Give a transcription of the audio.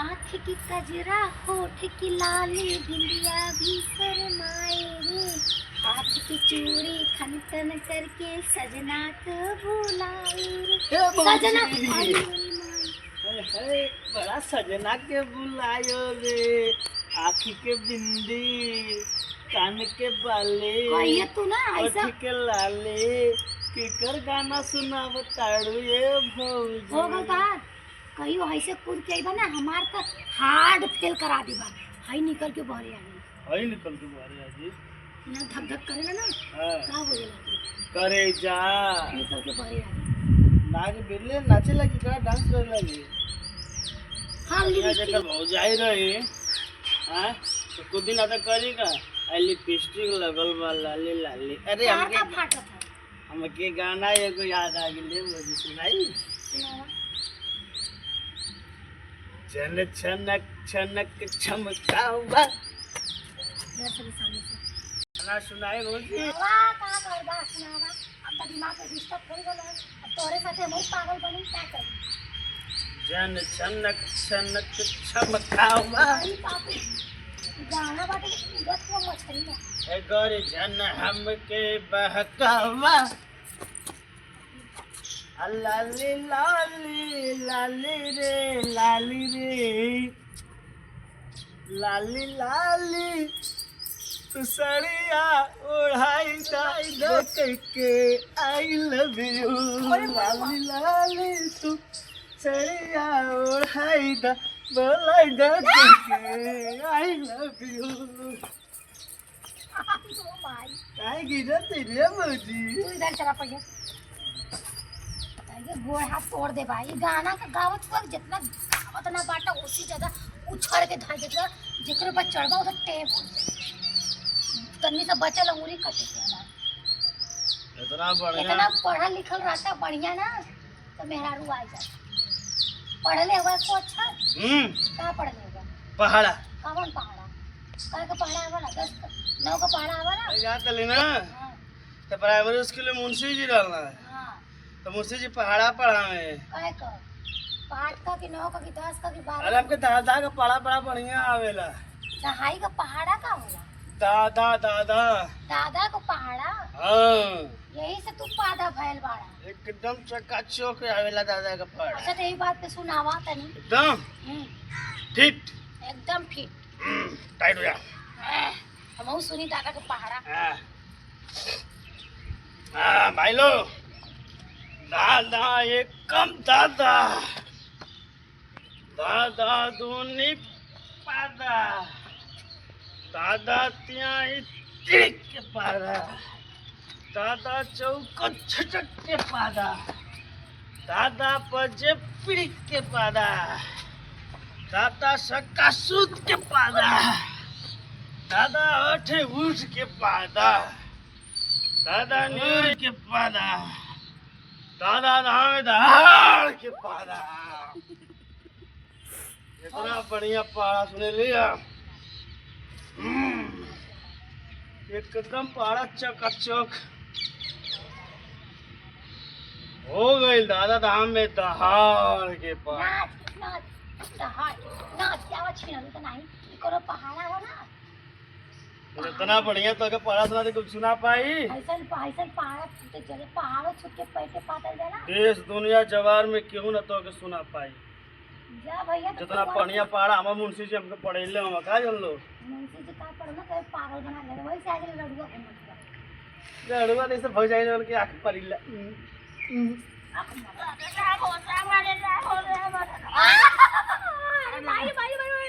आँख की कजरा होठ की लाली बिंदिया भी शर्माए रे। हाथ की चूड़ी खन खन करके सजना को बुलाए रे। सजना बड़ा सजना के बुलायो रे। आँखी के बिंदी, कान के बाले, कहिए तू ना ऐसा ओठ के लाले, केकर गाना सुनाव ताड़ू ये भौजी। हो गल बात कहियो ऐसे कूद के आइबा ना हमार तो हार्ड फेल करा देबा। हई निकल के बहरे आ गई। हई निकल के बारे आजी ना धक धक करेला ना हां का बोलेला करे जा निकल के बहरे आ गई। नाग बिरले नाचे लगी का डांस करे लगी। हां यहाँ लिपस्टिक जगह भौजाई रही हां तो कुछ दिन आता करी का आई लिपस्टिक लगल बा लाली लाली। अरे कार हमके का फाटत है। हमके गाना एगो याद आ गेले मुझे सुनाई। सुनावा छन छनक छनक छमकावा इधर से भी सामने से गाना सुनाए भौजी। वाह का करबा सुनावा। अब तो दिमाग में डिस्टर्ब हो गल है। अब तोरे साथे हम पागल बनी क्या कर। जन छनक छनक छमकावा अरे बाप रे गाना बाटे उड़त को मछली में एगर जन हमके बहकावा। लाली लाली लाली रे लाली रे लाली लाली तू सड़िया ओढ़ाई दाई देख के आई लव यू। लाली लाली तू सड़िया ओढ़ाई दा बोलाई देख के आई लव यू। तो भाई काय गिरत रे मौजी। तू इधर चला पड़िया ये गोड़ हाथ तोड़ दे भाई। गाना का गावत वक्त जितना गावत ना बाटा उसी जगह उछड़ के धर देता जेकरे पर चढ़बा उधर टेप तन्नी से बचल अंगुली कटे के ना। इतना बढ़िया इतना पढ़ा लिखल रहता बढ़िया ना तो मेहरारू आ जा। पढ़ले हुआ को अच्छा का पढ़ले हुआ पहाड़ा कौन पहाड़ा का पहाड़ा आवा ना 10 9 का पहाड़ा आवा ना। याद तली ना हां तो प्राइमरी स्कूल में मुंशी जी रहना हां तो मुंशी जी पहाड़ा पढ़ावे। काय का 5 का कि 9 का कि 10 का कि 12 अरे हमके दादा का पढ़ा बड़ा बढ़िया आवेला। दहाई का पहाड़ा का होला दादा दादा दादा को पहाड़ा हाँ यही से तू पादा भैल बाड़ा। एकदम चकाचौक आवेला दादा का पढ़ा अच्छा तो यही बात पे सुनावा तनी एकदम फिट एकदम फिट टाइट हो जा। हम सुनी दादा का पहाड़ा। हाँ भाई लो दादा एकदम दादा दादा दूनी पादा दादा त्याई तिरिक के पादा दादा चौक छटक के पादा दादा पजे पिड़िक के पादा दादा सक्का सूत के पादा दादा अठे उठ के पादा दादा न्यूर के पादा दादा धाम दहाड़ के पादा। इतना बढ़िया पहाड़ा सुने लिया एकदम पहाड़ा चकाचौक हो गई दादा धाम में दहाड़ के पास। नाच नाच दहाड़ नाच क्या आवाज छीना तो नहीं ई करो पहाड़ा हो ना। इतना बढ़िया तो पहाड़ा सुना तो कुछ सुना पाई। ऐसन पहाड़ा तो जगह पहाड़ों छुट के पैके पातल जाला। देश दुनिया जवार में क्यों न तो के सुना पाई। जा भैया जितना बढ़िया पहाड़ा हम मुंशी जी हमको पढ़ेले हम का जन लो मुंशी जी का पढ़ना कहे पागल बना ले वही से आगे लड़ुआ घूमत लड़ुआ जैसे भौजाई ने उनके आंख परिला भाई भाई भाई